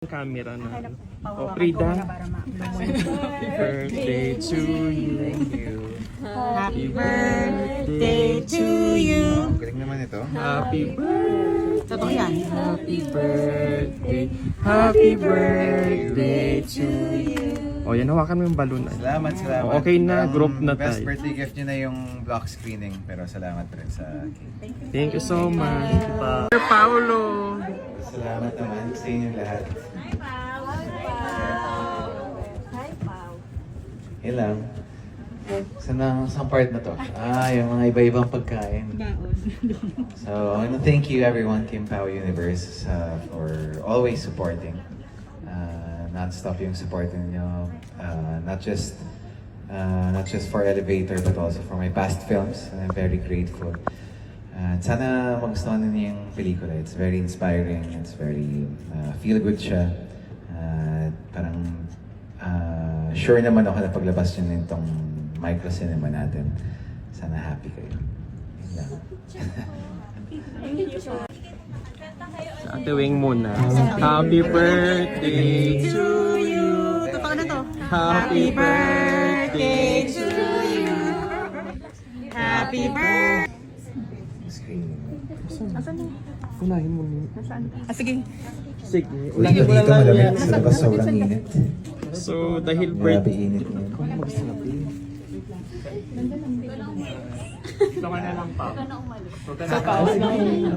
Camera na. O, Frida. Happy birthday to you. Happy birthday to you. Galing naman ito. Happy birthday. Totoo yan. Happy birthday. Happy birthday to you. O, yan, hawakan mo yung balloon. Salamat. O, okay na, Parang group na best tayo. birthday gift nyo na yung block screening. Pero salamat rin sa cake. Thank you so much. Sir Paolo. Salamat naman sa inyong lahat. Yun lang. Saan part na to? Yung mga iba-ibang pagkain. So, I want to thank you everyone, Team Pao Universe, for always supporting. Non-stop yung supporting nyo. Not just for Elevator, but also for my past films. And I'm very grateful. Sana magustuhan niyo yung pelikula. It's very inspiring. It's very feel-good siya. Parang sure naman ako na paglabas nyo nitong micro cinema natin. Sana happy kayo. Yun lang. Sa Ate Wing muna. Happy birthday to you. Totoo na to. Happy birthday to you. Happy birthday. Unahin mo niyo. Sige. Sige. Uy, dito malamig. Sa labas sobrang init. So, dahil Grabe birthday. init ngayon.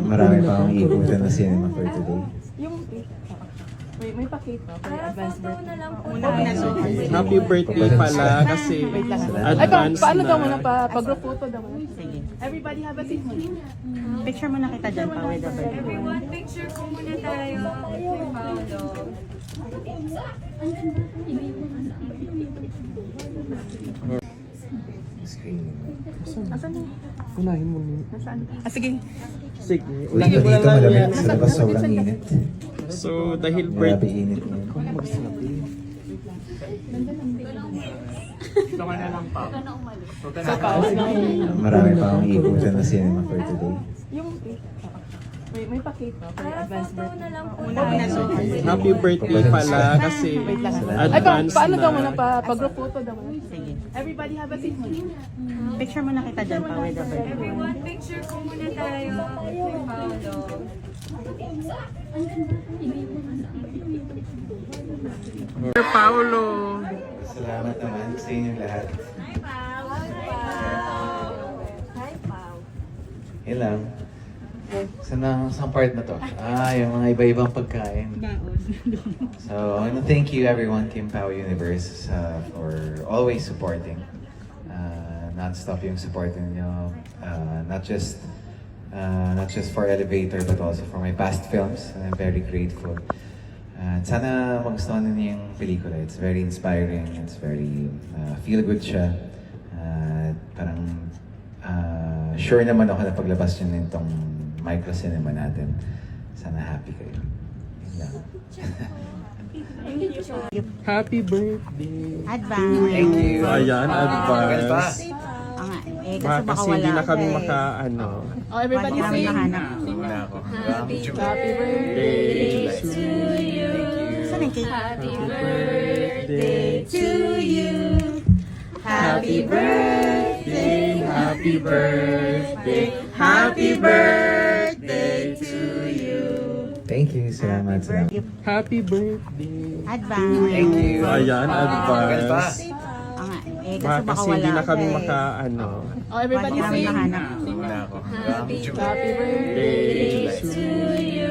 Marami pa akong ikutan na cinema for today. May pakita for advance Una. Happy birthday pala kasi advance paano daw na. muna pag-group photo daw muna? Sige. Everybody have a seat muna. Picture mo na kita dyan pa with the birthday. Everyone, picture po muna tayo. Kay Paolo. Asan na? Unahin mo niyo. Nasaan? Sige. Sige. Uy, Unahin mo na dito lang malamig. yan. Sa labas sobrang init. So, dahil Grabe birthday. init ngayon. Sa pause na. Marami pa akong ikutan na cinema for today. Yung may pakita for advance Photo na lang po Una. tayo. Happy birthday pala kasi advance paano daw muna na. pag-group photo daw muna? Sige. Everybody have a seat muna. Picture mo na kita dyan pa with the birthday. Everyone, picture po muna tayo. Kay Paolo. Sir Paolo. Salamat naman sa inyong lahat. Hi, Pao. Yun lang. Saan part na to? Yung mga iba-ibang pagkain. So, I want to thank you everyone, Team Pao Universe, for always supporting. Non-stop yung supporting nyo. Not just for Elevator, but also for my past films. And I'm very grateful. Sana magustuhan niyo yung pelikula. It's very inspiring. It's very feel-good siya. Parang sure naman ako na paglabas nyo nitong micro cinema natin. Sana happy kayo. Yun lang. Happy birthday. Advance. Thank you. Ayan, advance. Kasi baka Kasi hindi wala na kami ka eh. maka-ano. Oh, everybody Wala kami sing. mahanap. Muna ako. Happy birthday to you. Saan yung cake? Happy birthday to you. Happy birthday. Happy birthday. Happy birthday to you. Thank you. Salamat. Happy birthday. Advance. Thank you. Ayan, advance. Kasi baka Kasi wala hindi na ka kami eh. maka-ano. Oh, everybody Wala kami sing. mahanap. Muna ako. Happy birthday to you.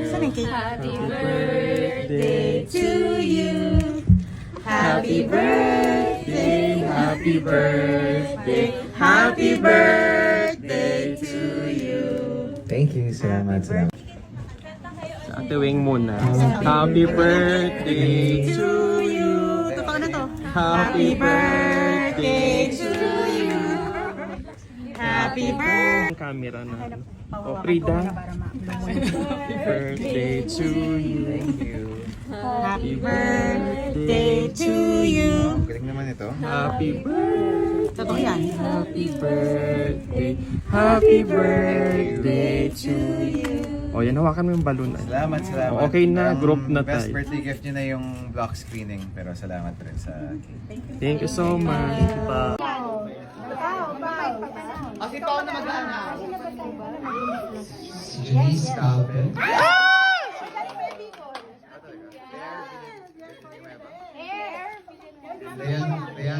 Saan yung cake? Happy birthday to you. Happy birthday. Happy birthday. Happy birthday to you. Thank you. Salamat. Sa Ate Wing muna. Happy birthday To you. Totoo na to. Happy birthday to you. Happy birthday. Camera na. O, Frida. Happy birthday to you. Happy birthday to you. Galing naman ito. Happy birthday. Totoo yan. Happy birthday. Happy birthday to you. O, O, yan, hawakan mo yung balloon. Salamat. O, okay na, group na Best tayo. birthday gift nyo na yung block screening, pero salamat rin sa cake. Thank you so much. Janice Calvin. Leanne Jose.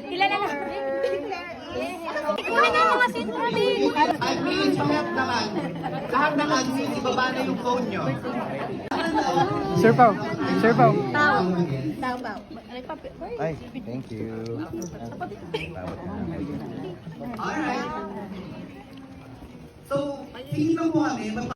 Kilala na. Ikuha na mga sintrali. Admin, pahirap naman. Lahat ng admin, ibaba na yung phone nyo. Sir Pao. Sir Pao. Ay, thank you. Alright. So, feeling ko po kami,